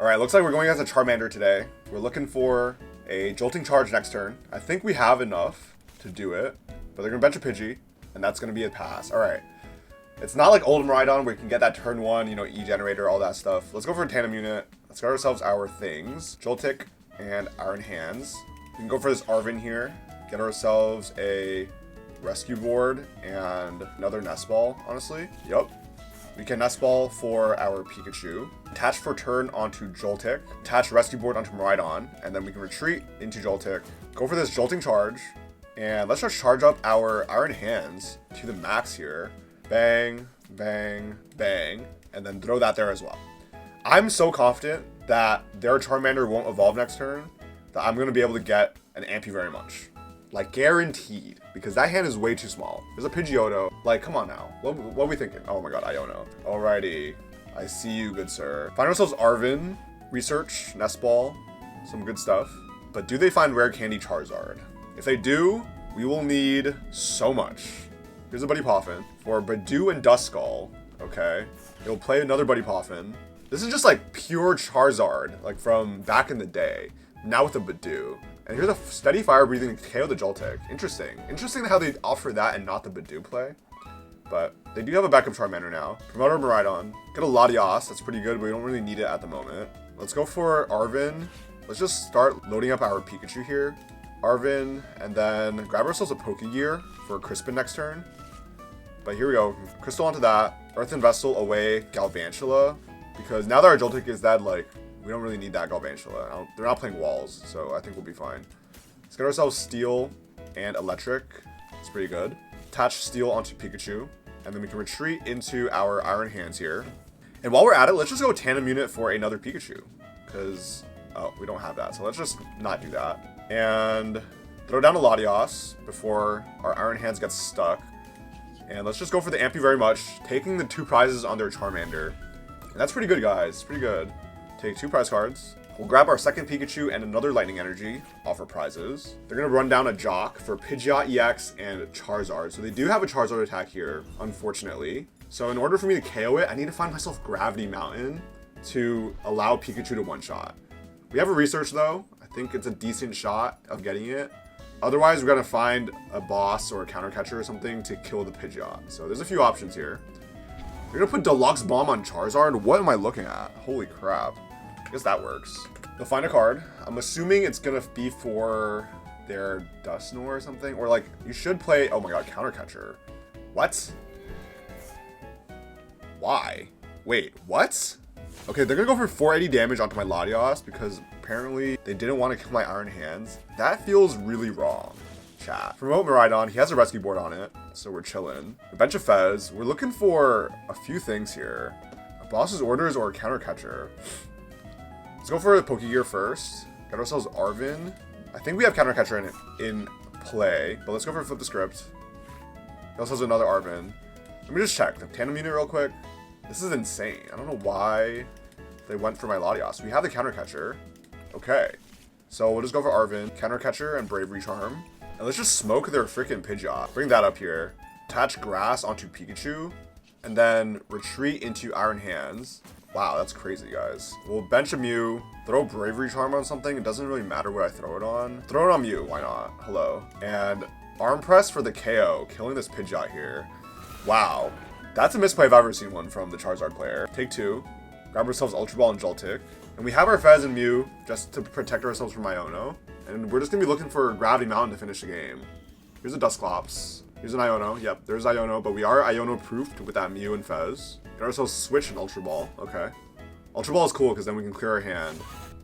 Alright, looks like we're going as a Charmander today. We're looking for a Jolting Charge next turn. I think we have enough to do it, but they're going to bench a Pidgey, and that's going to be a pass. Alright. It's not like old Miraidon where you can get that turn 1, you know, E-Generator, all that stuff. Let's go for a Tandem Unit. Let's get ourselves our things. Joltik and Iron Hands. We can go for this Arven here. Get ourselves a Rescue Board and another Nest Ball, honestly. Yup. We can Nest Ball for our Pikachu. Attach for turn onto Joltik. Attach Rescue Board onto Miraidon. And then we can retreat into Joltik. Go for this Jolting Charge. And let's just charge up our Iron Hands to the max here. Bang, bang, bang. And then throw that there as well. I'm so confident that their Charmander won't evolve next turn that I'm going to be able to get an Ampy very much. Like, guaranteed. Because that hand is way too small. There's a Pidgeotto. Like, come on now. What are we thinking? Oh my god, Iono. Alrighty. I see you, good sir. Find ourselves Arven. Research. Nest Ball. Some good stuff. But do they find Rare Candy Charizard? If they do, we will need so much. Here's a Buddy Poffin. For Budew and Duskull. Okay. He'll play another Buddy Poffin. This is just like pure Charizard. Like from back in the day. Now with a Budew. And here's a Steady Fire Breathing KO the Joltik. Interesting. Interesting how they offer that and not the Budew play. But they do have a backup Charmander now. Promoter Miraidon. Get a Latias. That's pretty good, but we don't really need it at the moment. Let's go for Arven. Let's just start loading up our Pikachu here. Arven, and then grab ourselves a Pokegear for Crispin next turn. But here we go. Crystal onto that. Earthen Vessel away Galvantula. Because now that our Joltik is dead, like, we don't really need that Galvantula. They're not playing walls, so I think we'll be fine. Let's get ourselves Steel and Electric. It's pretty good. Attach Steel onto Pikachu. And then we can retreat into our Iron Hands here. And while we're at it, let's just go Tandem Unit for another Pikachu. Because, oh, we don't have that. So let's just not do that. And throw down a Latias before our Iron Hands gets stuck. And let's just go for the Ampy very much. Taking the 2 prizes on their Charmander. And that's pretty good, guys. Pretty good. Take 2 prize cards. We'll grab our second Pikachu and another Lightning Energy. Offer prizes. They're going to run down a Jock for Pidgeot EX and Charizard. So they do have a Charizard attack here, unfortunately. So in order for me to KO it, I need to find myself Gravity Mountain to allow Pikachu to one-shot. We have a Research, though. I think it's a decent shot of getting it. Otherwise, we're going to find a boss or a counter catcher or something to kill the Pidgeot. So there's a few options here. We're going to put Deluxe Bomb on Charizard. What am I looking at? Holy crap. I guess that works. They'll find a card. I'm assuming it's going to be for their Dusknoir or something. Or like, you should play, oh my god, counter catcher. What? Why? Wait, what? Okay, they're going to go for 480 damage onto my Latias because apparently they didn't want to kill my Iron Hands. That feels really wrong, chat. Promote Miraidon. He has a Rescue Board on it, so we're chilling. A bench of Fez. We're looking for a few things here. A Boss's Orders or a Counter Catcher. Let's go for the Pokegear first. Get ourselves Arven. I think we have Counter Catcher in play, but let's go for Flip the Script. Get ourselves another Arven. Let me just check the Tandem Unit real quick. This is insane. I don't know why they went for my Latias. We have the Counter Catcher. Okay. So we'll just go for Arven, Counter Catcher, and Bravery Charm. And let's just smoke their freaking Pidgeot. Bring that up here. Attach Grass onto Pikachu. And then retreat into Iron Hands. Wow, that's crazy, guys. We'll bench a Mew. Throw Bravery Charm on something. It doesn't really matter what I throw it on. Throw it on Mew. Why not? Hello. And Arm Press for the KO. Killing this Pidgeot here. Wow. That's a misplay if I've ever seen one from the Charizard player. Take 2. Grab ourselves Ultra Ball and Joltik. And we have our Fez and Mew just to protect ourselves from Iono. And we're just going to be looking for Gravity Mountain to finish the game. Here's a Dusclops. Here's an Iono. Yep, there's Iono. But we are Iono-proofed with that Mew and Fez. Get ourselves Switch and Ultra Ball. Okay. Ultra Ball is cool because then we can clear our hand.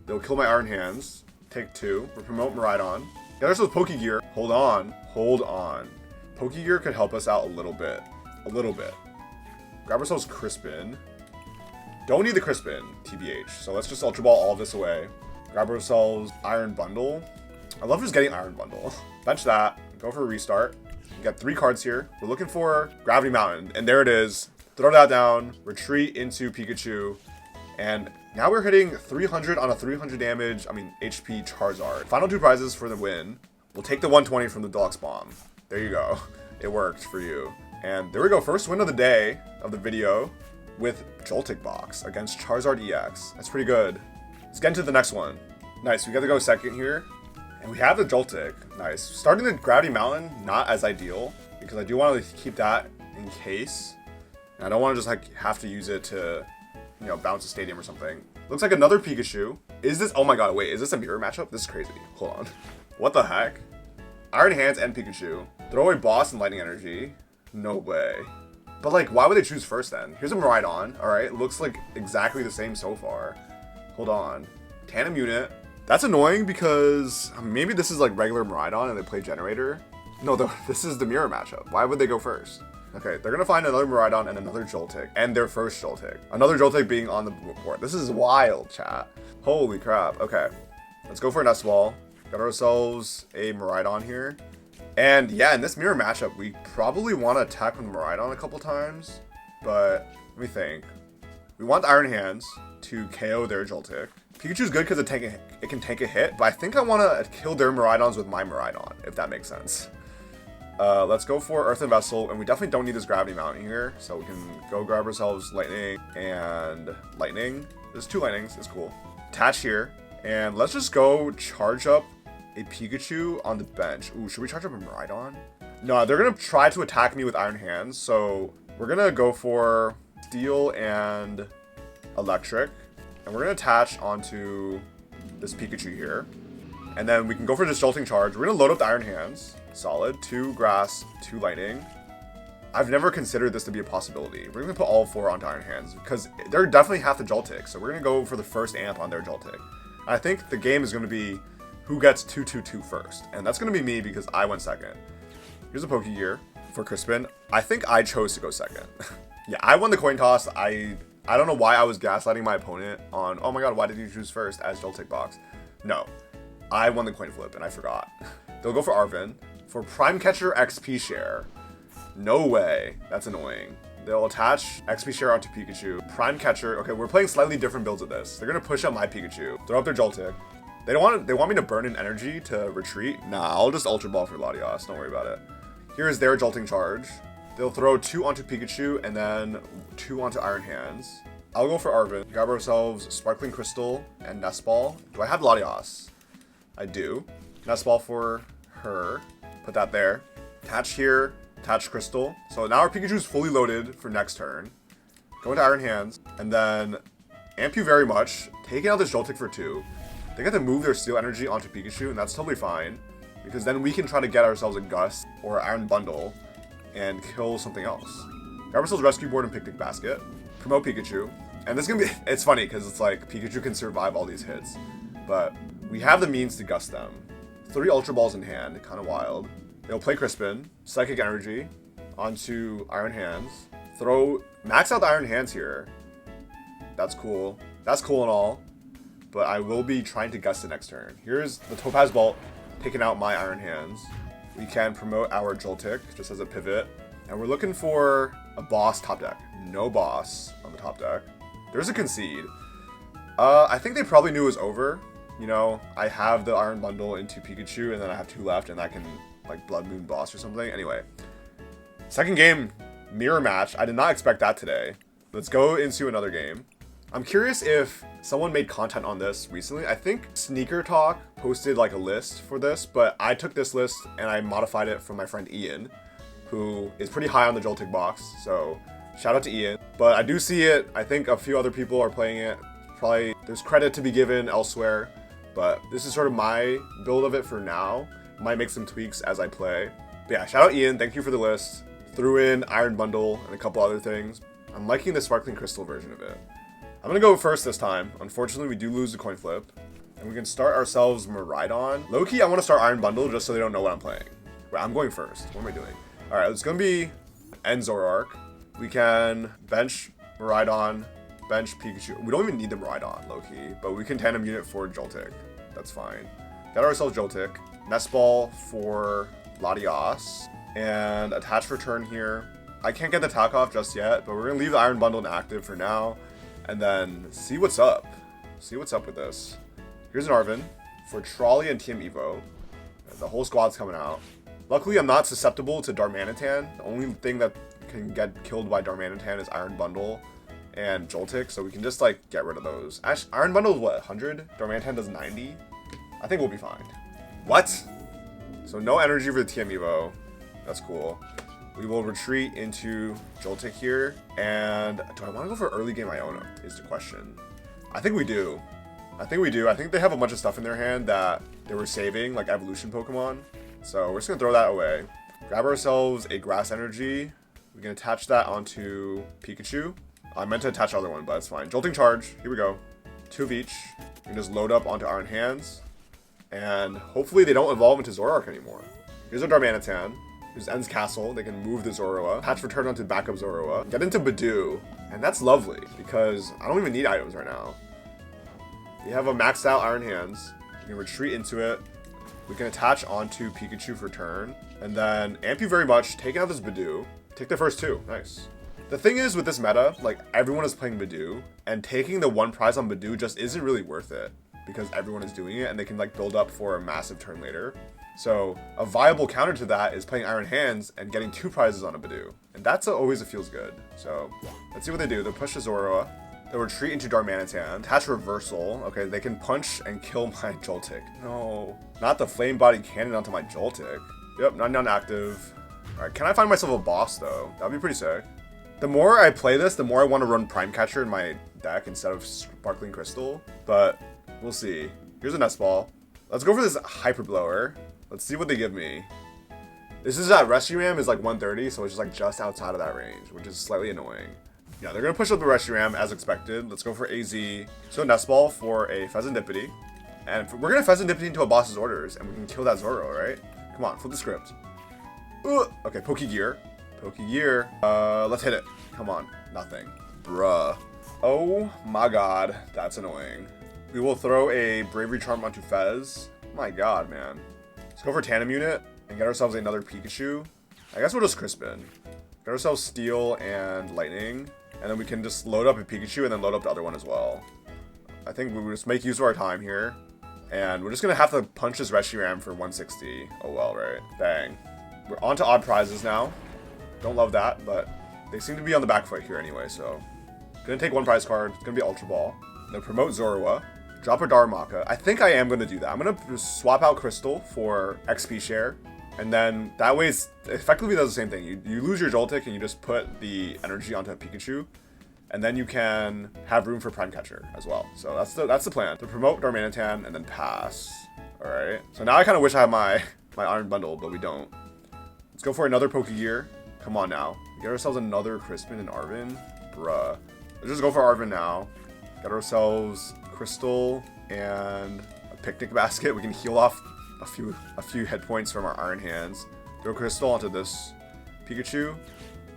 They'll kill my Iron Hands. Take 2. We'll promote Miraidon. Get ourselves Pokegear. Hold on. Hold on. Pokegear could help us out a little bit. A little bit. Grab ourselves Crispin. Don't need the Crispin, TBH. So let's just Ultra Ball all of this away. Grab ourselves Iron Bundle. I love just getting Iron Bundle. Bench that. Go for a restart. We got 3 cards here. We're looking for Gravity Mountain. And there it is. Throw that down. Retreat into Pikachu. And now we're hitting 300 on a 300 damage, HP Charizard. Final 2 prizes for the win. We'll take the 120 from the Deluxe Bomb. There you go. It worked for you. And there we go. First win of the day of the video with Joltik Box against Charizard EX. That's pretty good. Let's get into the next one. Nice, we got to go second here. And we have the Joltik. Nice. Starting the Gravity Mountain, not as ideal, because I do want to keep that in case. And I don't want to just like have to use it to, you know, bounce a stadium or something. Looks like another Pikachu. Is this, oh my god, wait, is this a mirror matchup? This is crazy. Hold on. What the heck? Iron Hands and Pikachu. Throw away Boss and Lightning Energy. No way. But like, why would they choose first then? Here's a Miraidon, alright? Looks like exactly the same so far. Hold on. Tandem Unit. That's annoying because maybe this is like regular Miraidon and they play Generator. No, this is the mirror matchup. Why would they go first? Okay, they're gonna find another Miraidon and another Joltik, and their first Joltik. Another Joltik being on the board. This is wild, chat. Holy crap. Okay, let's go for a Nest Ball. Got ourselves a Miraidon here. And yeah, in this mirror matchup, we probably want to attack with Miraidon a couple times, but let me think. We want Iron Hands to KO their Joltik. Pikachu's good because it can tank a hit, but I think I want to kill their Miraidons with my Miraidon, if that makes sense. Let's go for Earthen Vessel, and we definitely don't need this Gravity Mountain here, so we can go grab ourselves Lightning and Lightning. There's 2 Lightnings, it's cool. Attach here, and let's just go charge up a Pikachu on the bench. Ooh, should we charge up a Miraidon? No, they're gonna try to attack me with Iron Hands, so we're gonna go for Steel and Electric, and we're gonna attach onto this Pikachu here, and then we can go for this Jolting Charge. We're gonna load up the Iron Hands. Solid. 2 Grass, 2 Lightning. I've never considered this to be a possibility. We're gonna put all 4 onto Iron Hands because they're definitely half the Joltik, so we're gonna go for the first amp on their Joltik. I think the game is gonna be who gets 2-2-2 first, and that's gonna be me because I went second. Here's a Pokegear for Crispin. I think I chose to go second. Yeah, I won the coin toss. I don't know why I was gaslighting my opponent on, oh my god, why did you choose first as Joltik Box? No, I won the coin flip and I forgot. They'll go for Arvin. For Prime Catcher XP Share. No way. That's annoying. They'll attach XP Share onto Pikachu. Prime Catcher. Okay, we're playing slightly different builds of this. They're gonna push up my Pikachu. Throw up their Joltik. They want me to burn in energy to retreat. Nah, I'll just Ultra Ball for Latias. Don't worry about it. Here's their Jolting Charge. They'll throw 2 onto Pikachu and then 2 onto Iron Hands. I'll go for Arvin. Grab ourselves Sparkling Crystal and Nest Ball. Do I have Latias? I do. Nest Ball for her. Put that there. Attach here. Attach Crystal. So now our Pikachu's fully loaded for next turn. Go into Iron Hands. And then amp you very much. Taking out this Joltik for 2. They get to move their Steel Energy onto Pikachu, and that's totally fine. Because then we can try to get ourselves a Gust or Iron Bundle and kill something else. Grab ourselves Rescue Board and Picnic Basket. Promote Pikachu. And this is gonna be, it's funny because it's like Pikachu can survive all these hits. But we have the means to Gust them. 3 Ultra Balls in hand, kind of wild. They'll play Crispin, Psychic Energy onto Iron Hands. Max out the Iron Hands here. That's cool. That's cool and all. But I will be trying to Gust the next turn. Here's the Topaz Bolt, taking out my Iron Hands. We can promote our Joltik, just as a pivot. And we're looking for a boss top deck. No boss on the top deck. There's a Concede. I think they probably knew it was over. You know, I have the Iron Bundle into Pikachu, and then I have 2 left, and I can, like, Bloodmoon boss or something. Anyway. Second game, mirror match. I did not expect that today. Let's go into another game. I'm curious if someone made content on this recently. I think Sneaker Talk posted, like, a list for this, but I took this list, and I modified it from my friend Ian, who is pretty high on the Joltik box, so shout out to Ian. But I do see it. I think a few other people are playing it. Probably there's credit to be given elsewhere. But this is sort of my build of it for now. Might make some tweaks as I play. But yeah, shout out Ian. Thank you for the list. Threw in Iron Bundle and a couple other things. I'm liking the Sparkling Crystal version of it. I'm going to go first this time. Unfortunately, we do lose the coin flip. And we can start ourselves Miraidon. Low-key, I want to start Iron Bundle just so they don't know what I'm playing. Wait, I'm going first. What am I doing? Alright, it's going to be end Zoroark. We can bench Miraidon. Bench Pikachu. We don't even need the Miraidon, low-key, but we can tandem unit for Joltik. That's fine. Got ourselves Joltik. Nest Ball for Latias. And attach for turn here. I can't get the attack off just yet, but we're going to leave the Iron Bundle inactive for now. And then see what's up. See what's up with this. Here's an Arvin for Trolley and Team Evo. The whole squad's coming out. Luckily, I'm not susceptible to Darmanitan. The only thing that can get killed by Darmanitan is Iron Bundle and Joltik, so we can just like get rid of those. Actually, Iron Bundle is what, 100? Darmanitan does 90. I think we'll be fine. What? So no energy for the TM Evo. That's cool. We will retreat into Joltik here. And do I want to go for early game Iona is the question. I think we do. I think they have a bunch of stuff in their hand that they were saving, like evolution Pokemon. So we're just going to throw that away. Grab ourselves a grass energy. We can attach that onto Pikachu. I meant to attach the other one, but it's fine. Jolting charge. Here we go. 2 of each. We can just load up onto Iron Hands. And hopefully they don't evolve into Zoroark anymore. Here's our Darmanitan. Here's End's Castle. They can move the Zorua. Patch return onto backup Zorua. Get into Budew. And that's lovely because I don't even need items right now. We have a maxed out Iron Hands. We can retreat into it. We can attach onto Pikachu for turn. And then amp you very much. Taking out this Budew. Take the first 2. Nice. The thing is with this meta, like everyone is playing Budew. And taking the 1 prize on Budew just isn't really worth it. Because everyone is doing it and they can like build up for a massive turn later. So a viable counter to that is playing Iron Hands and getting 2 prizes on a Budew. And that's always a feels good. So let's see what they do. They'll push the Zorua. They'll retreat into Darmanitan. Attach Reversal. Okay, they can punch and kill my Joltik. No, not the Flame Body Cannon onto my Joltik. Yep, 99 active. Alright, can I find myself a boss though? That'd be pretty sick. The more I play this, the more I want to run Prime Catcher in my deck instead of Sparkling Crystal. But we'll see. Here's a Nest Ball. Let's go for this Hyper Blower. Let's see what they give me. This is at Reshiram is like 130, so it's just like just outside of that range, which is slightly annoying. Yeah, they're gonna push up the Reshiram as expected. Let's go for AZ. So Nest Ball for a Fezandipiti. And we're gonna Fezandipiti into a boss's orders, and we can kill that Zoro, right? Come on, flip the script. Okay, Pokegear. Pokegear. Let's hit it. Come on, nothing. Bruh. Oh my god, that's annoying. We will throw a Bravery Charm onto Fez. My god, man. Let's go for Tandem Unit and get ourselves another Pikachu. I guess we'll just Crispin. Get ourselves Steel and Lightning. And then we can just load up a Pikachu and then load up the other one as well. I think we will just make use of our time here. And we're just going to have to punch this Reshiram for 160. Oh well, right? Bang. We're on to odd prizes now. Don't love that, but they seem to be on the back foot here anyway, so. Gonna take 1 prize card. It's gonna be Ultra Ball. Then promote Zorua. Drop a Darumaka. I think I am going to do that. I'm going to swap out Crystal for XP share. And then that way it effectively does the same thing. You lose your Joltik and you just put the energy onto a Pikachu. And then you can have room for Prime Catcher as well. So that's the plan. To promote Darmanitan and then pass. Alright. So now I kind of wish I had my Iron Bundle, but we don't. Let's go for another Pokegear. Come on now. Get ourselves another Crispin and Arven. Bruh. Let's just go for Arven now. Get ourselves Crystal and a picnic basket. We can heal off a few hit points from our Iron Hands. Throw Crystal onto this Pikachu.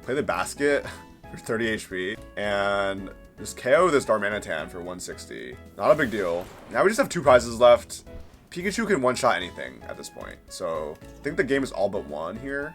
Play the basket for 30 HP. And just KO this Darmanitan for 160. Not a big deal. Now we just have 2 prizes left. Pikachu can one-shot anything at this point. So I think the game is all but won here.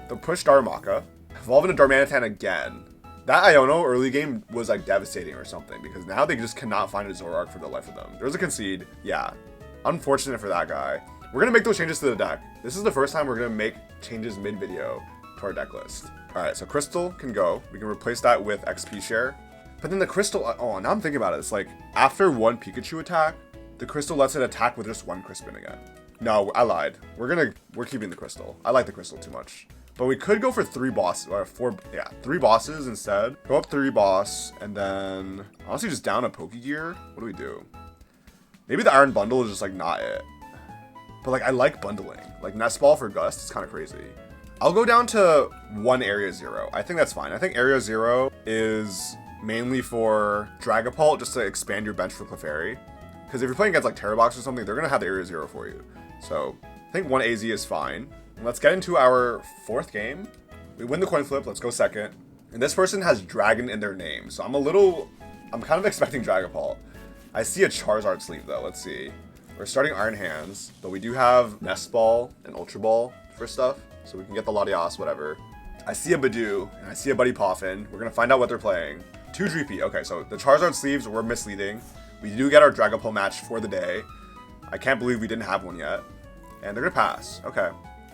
They'll push Darumaka. Evolve into Darmanitan again. That Iono early game was like devastating or something because now they just cannot find a Zoroark for the life of them. There's a concede. Yeah. Unfortunate for that guy. We're going to make those changes to the deck. This is the first time we're going to make changes mid-video to our deck list. Alright, so Crystal can go. We can replace that with XP share. But then the Crystal, oh, now I'm thinking about it. It's like after 1 Pikachu attack, the Crystal lets it attack with just 1 Crispin again. No, I lied. We're keeping the Crystal. I like the Crystal too much. But we could go for 3 bosses, or 3 bosses instead. Go up 3 boss, and then honestly just down a Pokegear. What do we do? Maybe the Iron Bundle is just like not it. But like I like bundling. Like Nest Ball for Gust is kind of crazy. I'll go down to 1 Area 0. I think that's fine. I think Area 0 is mainly for Dragapult just to expand your bench for Clefairy. Because if you're playing against like Terrabox or something, they're going to have the Area 0 for you. So I think 1 AZ is fine. Let's get into our 4th game. We win the coin flip. Let's go 2nd. And this person has Dragon in their name. So I'm kind of expecting Dragapult. I see a Charizard sleeve though. Let's see. We're starting Iron Hands, but we do have Nest Ball and Ultra Ball for stuff. So we can get the Latias, whatever. I see a Budew and I see a Buddy Poffin. We're going to find out what they're playing. 2 Dreepy. Okay, so the Charizard sleeves were misleading. We do get our Dragapult match for the day. I can't believe we didn't have one yet. And they're going to pass. Okay.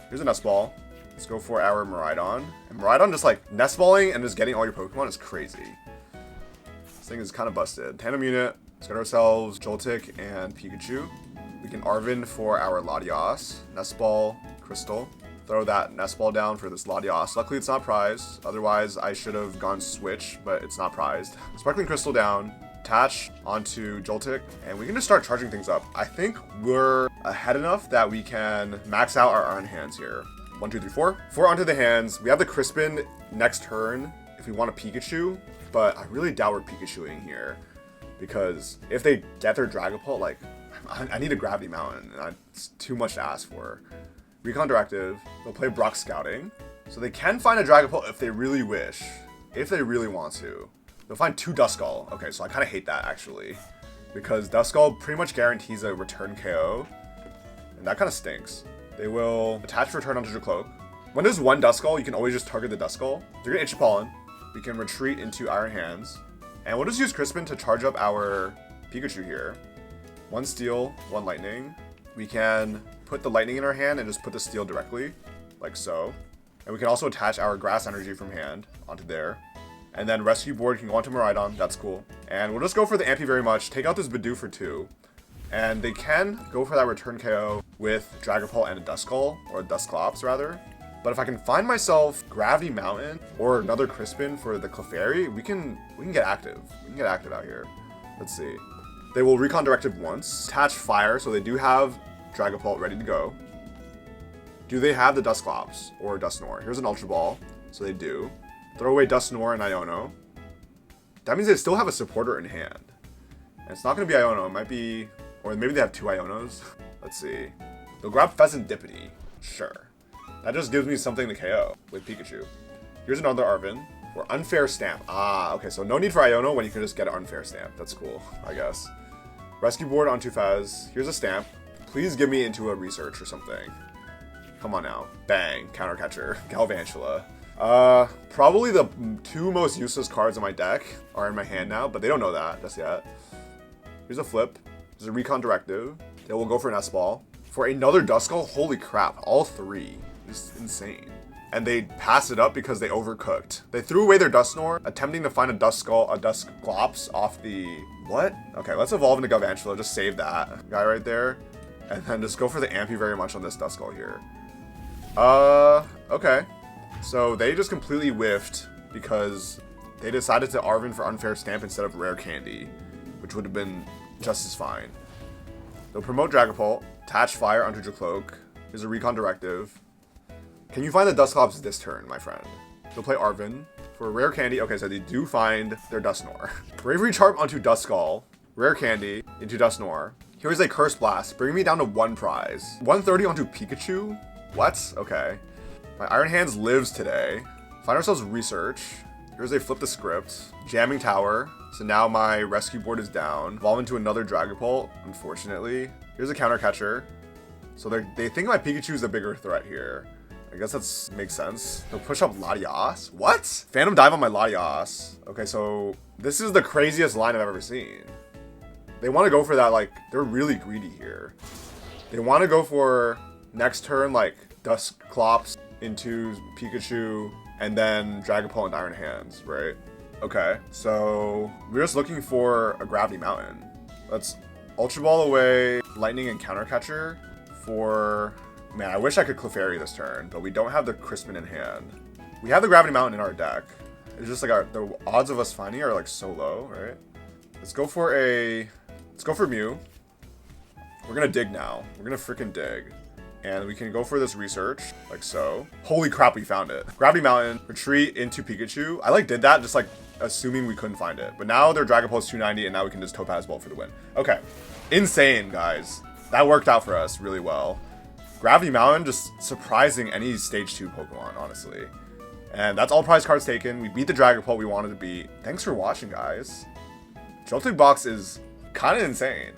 Here's a Nest Ball. Let's go for our Miraidon. And Miraidon just like Nest Balling and just getting all your Pokemon is crazy. This thing is kind of busted. Tandem unit. Let's get ourselves Joltik and Pikachu. We can Arven for our Latias. Nest Ball, Crystal. Throw that Nest Ball down for this Latias. Luckily, it's not prized. Otherwise, I should have gone Switch, but it's not prized. Sparkling Crystal down. Attach onto Joltik, and we can just start charging things up. I think we're ahead enough that we can max out our own hands here. 1, 2, 3, 4. 4 onto the hands. We have the Crispin next turn if we want a Pikachu, but I really doubt we're Pikachuing here because if they get their Dragapult, like, I need a Gravity Mountain, and it's too much to ask for. Recon Directive. They'll play Brock Scouting, so they can find a Dragapult if they really wish, if they really want to. They'll find 2 Duskull. Okay, so I kind of hate that, actually. Because Duskull pretty much guarantees a return KO. And that kind of stinks. They will attach return onto your cloak. When there's 1 Duskull, you can always just target the Duskull. They're going to Pollen. We can retreat into Iron Hands. And we'll just use Crispin to charge up our Pikachu here. 1 Steel, 1 Lightning. We can put the Lightning in our hand and just put the Steel directly. Like so. And we can also attach our Grass Energy from hand onto there. And then Rescue Board can go onto Miraidon, that's cool. And we'll just go for the Ampy very much, take out this Budew for 2. And they can go for that return KO with Dragapult and a Duskull, or a Dusclops rather. But if I can find myself Gravity Mountain or another Crispin for the Clefairy, we can get active. We can get active out here. Let's see. They will Recon Directive once, attach Fire, so they do have Dragapult ready to go. Do they have the Dusclops or Dusknoir? Here's an Ultra Ball, so they do. Throw away Dusknoir and Iono. That means they still have a supporter in hand. And it's not going to be Iono. It might be... Or maybe they have 2 Ionos. Let's see. They'll grab Fezandipiti. Sure. That just gives me something to KO with Pikachu. Here's another Arven. Or Unfair Stamp. Ah, okay. So no need for Iono when you can just get an Unfair Stamp. That's cool, I guess. Rescue Board onto Fez. Here's a Stamp. Please give me into a Research or something. Come on now. Bang. Counter Catcher. Galvantula. Probably the 2 most useless cards in my deck are in my hand now, but they don't know that just yet. Here's a Flip. There's a Recon Directive. They will go for an S-Ball. For another Duskull, holy crap, all 3. Just insane. And they passed it up because they overcooked. They threw away their Dusknoir, attempting to find a Duskull, a Dusclops off the... What? Okay, let's evolve into Galvantula, just save that guy right there. And then just go for the Ampy very much on this Duskull here. Okay. So they just completely whiffed because they decided to Arven for Unfair Stamp instead of Rare Candy, which would have been just as fine. They'll promote Dragapult, attach Fire onto your cloak. Here's a Recon Directive. Can you find the Dusclops this turn, my friend? They'll play Arven for Rare Candy. Okay, so they do find their Dusknoir. Bravery Charm onto Duskull, Rare Candy into Dusknoir. Here's a Curse Blast, bring me down to 1 prize. 130 onto Pikachu? What? Okay. My Iron Hands lives today. Find ourselves Research. Here's a Flip the Script. Jamming Tower. So now my Rescue Board is down. Evolve into another Dragapult, unfortunately. Here's a Counter Catcher. So they think my Pikachu is the bigger threat here. I guess that makes sense. They'll push up Latias. What? Phantom Dive on my Latias. Okay, so this is the craziest line I've ever seen. They want to go for that, like, they're really greedy here. They want to go for next turn, like, Dusclops into Pikachu, and then Dragapult and Iron Hands, right? Okay, so we're just looking for a Gravity Mountain. Let's Ultra Ball away Lightning and Counter Catcher for... Man, I wish I could Clefairy this turn, but we don't have the Crispin in hand. We have the Gravity Mountain in our deck. It's just like the odds of us finding it are like so low, right? Let's go for Mew. We're gonna dig now. We're gonna freaking dig. And we can go for this Research, like so. Holy crap, we found it. Gravity Mountain, retreat into Pikachu. I like did that just like assuming we couldn't find it. But now their Dragapult's 290 and now we can just Topaz Bolt for the win. Okay, insane guys. That worked out for us really well. Gravity Mountain just surprising any stage 2 Pokemon, honestly. And that's all prize cards taken. We beat the Dragapult we wanted to beat. Thanks for watching, guys. Joltik Box is kind of insane.